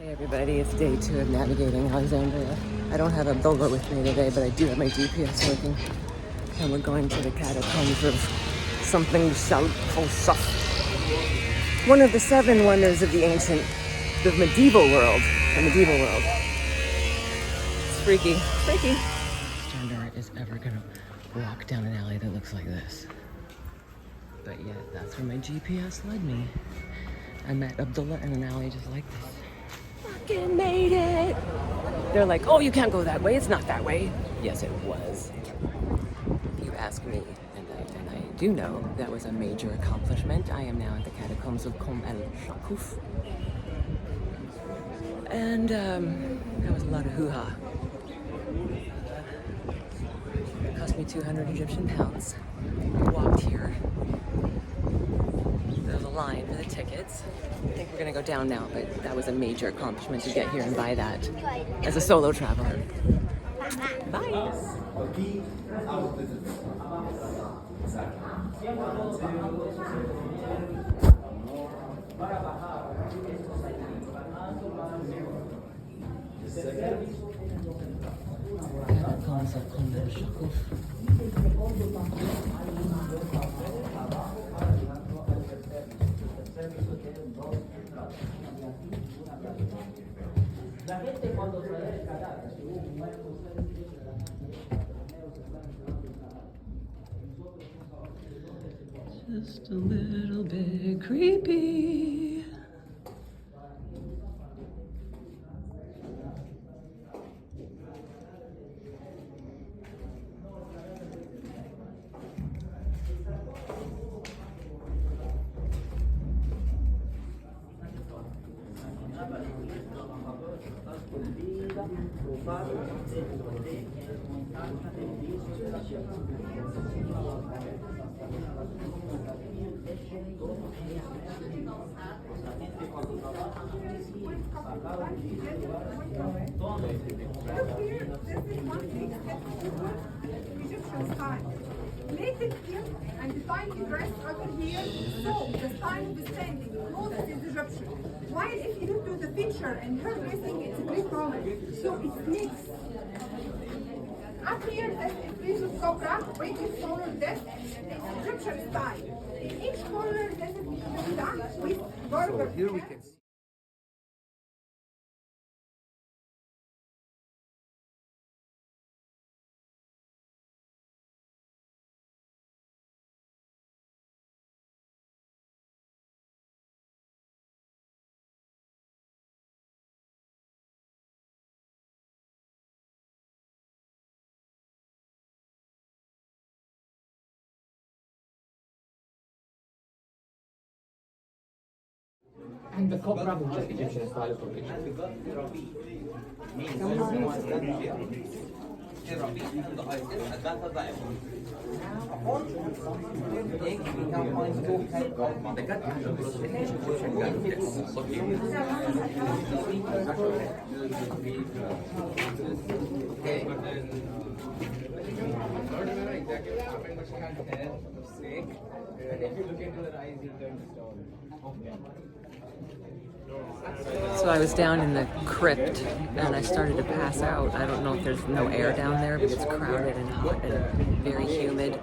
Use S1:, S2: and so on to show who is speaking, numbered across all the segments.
S1: Hey everybody, it's day 2 of navigating Alexandria. I don't have Abdullah with me today, but I do have my GPS working. And we're going to the catacombs of something Shaqfa. One of the 7 wonders of the medieval world. The medieval world. It's freaky. Freaky. Stranger is ever gonna walk down an alley that looks like this. But yet, that's where my GPS led me. I met Abdullah in an alley just like this. Fucking made it! They're like, oh, you can't go that way. It's not that way. Yes, it was. If you ask me, and I do know that was a major accomplishment. I am now at the catacombs of Kom Al Shaquf. And that was a lot of hoo-ha. It cost me 200 Egyptian pounds. I walked here. There's a line for the tickets. I think we're gonna go down now, but that was a major accomplishment to get here and buy that as a solo traveler. Bye. Catacombs of Kom Al Shaquf. Just a little bit creepy.
S2: Egyptian style. Plated here and the tiny dress over here, so the style of the standing clothes is Egyptian. While if you look to the picture and her dressing, it's Greek Roman, so it's mixed. Up here, there's a piece of copra, which is followed this, it's Egyptian style. In each corner, there's a pizza with burger. Here we can see.
S3: And the copra is just Egyptian style of cooking.
S1: So I was down in the crypt and I started to pass out. I don't know if there's no air down there, but it's crowded and hot and very humid.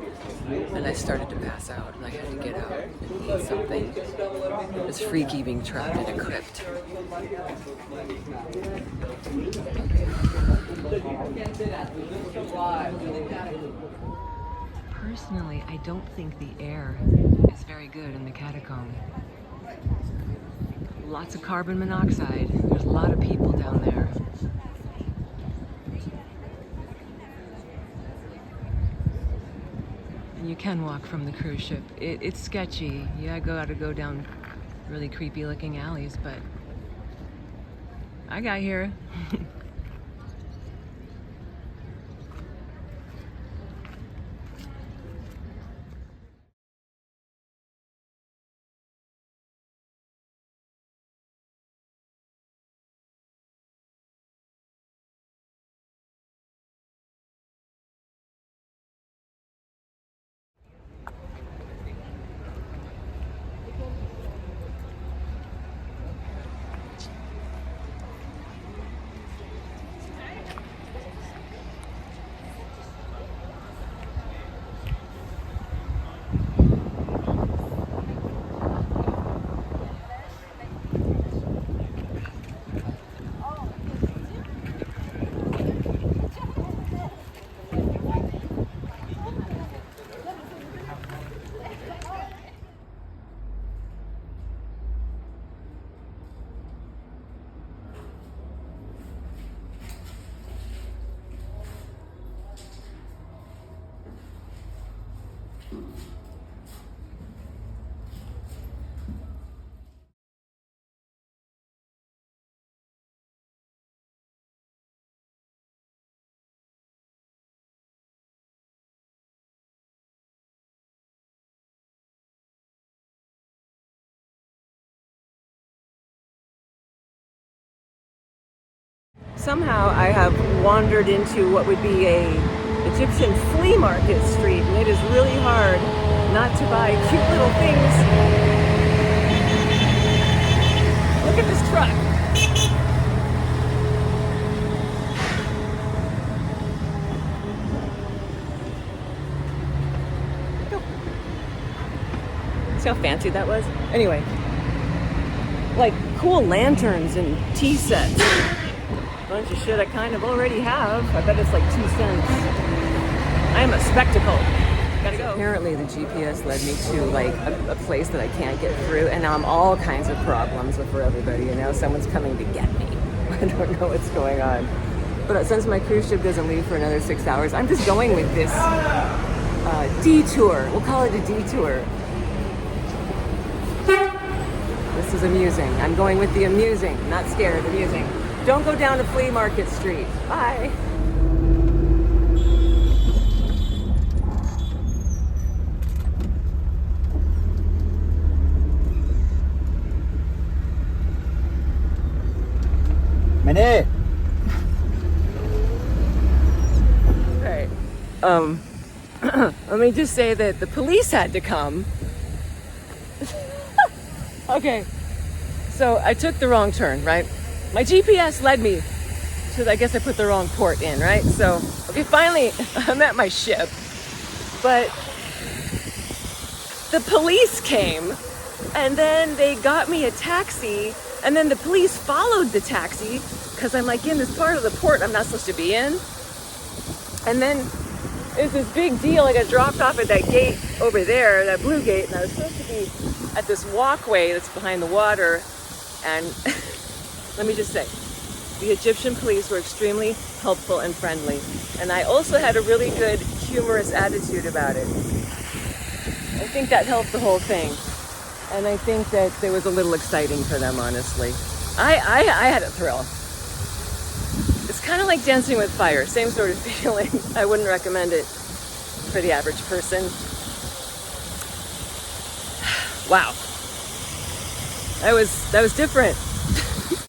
S1: And I started to pass out and I had to get out and eat something. It was freaky being trapped in a crypt. Personally, I don't think the air is very good in the catacomb. Lots of carbon monoxide. There's a lot of people down there. And you can walk from the cruise ship. It's sketchy. You gotta go down really creepy looking alleys, but I got here. somehow I have wandered into what would be a Egyptian flea market street, and it is really hard not to buy cute little things. Look at this truck. See how fancy that was? Anyway, like cool lanterns and tea sets. Bunch of shit I kind of already have. I bet it's like 2 cents. I am a spectacle. Gotta go. Apparently the GPS led me to like a place that I can't get through, and now I'm all kinds of problems for everybody, and now someone's coming to get me. I don't know what's going on. But since my cruise ship doesn't leave for another 6 hours, I'm just going with this detour. We'll call it a detour. This is amusing. I'm going with the amusing, not scared, amusing. Don't go down to Flea Market Street. Bye.
S4: Mene.
S1: Right. Let me just say that the police had to come. Okay. So I took the wrong turn, right? My GPS led me to, I guess I put the wrong port in, right? So, okay, finally I'm at my ship, but the police came and then they got me a taxi, and then the police followed the taxi because I'm like in this part of the port I'm not supposed to be in. And then it's this big deal. I got dropped off at that gate over there, that blue gate, and I was supposed to be at this walkway that's behind the water. And let me just say, the Egyptian police were extremely helpful and friendly. And I also had a really good, humorous attitude about it. I think that helped the whole thing. And I think that it was a little exciting for them, honestly. I had a thrill. It's kind of like Dancing with Fire, same sort of feeling. I wouldn't recommend it for the average person. Wow. That was different.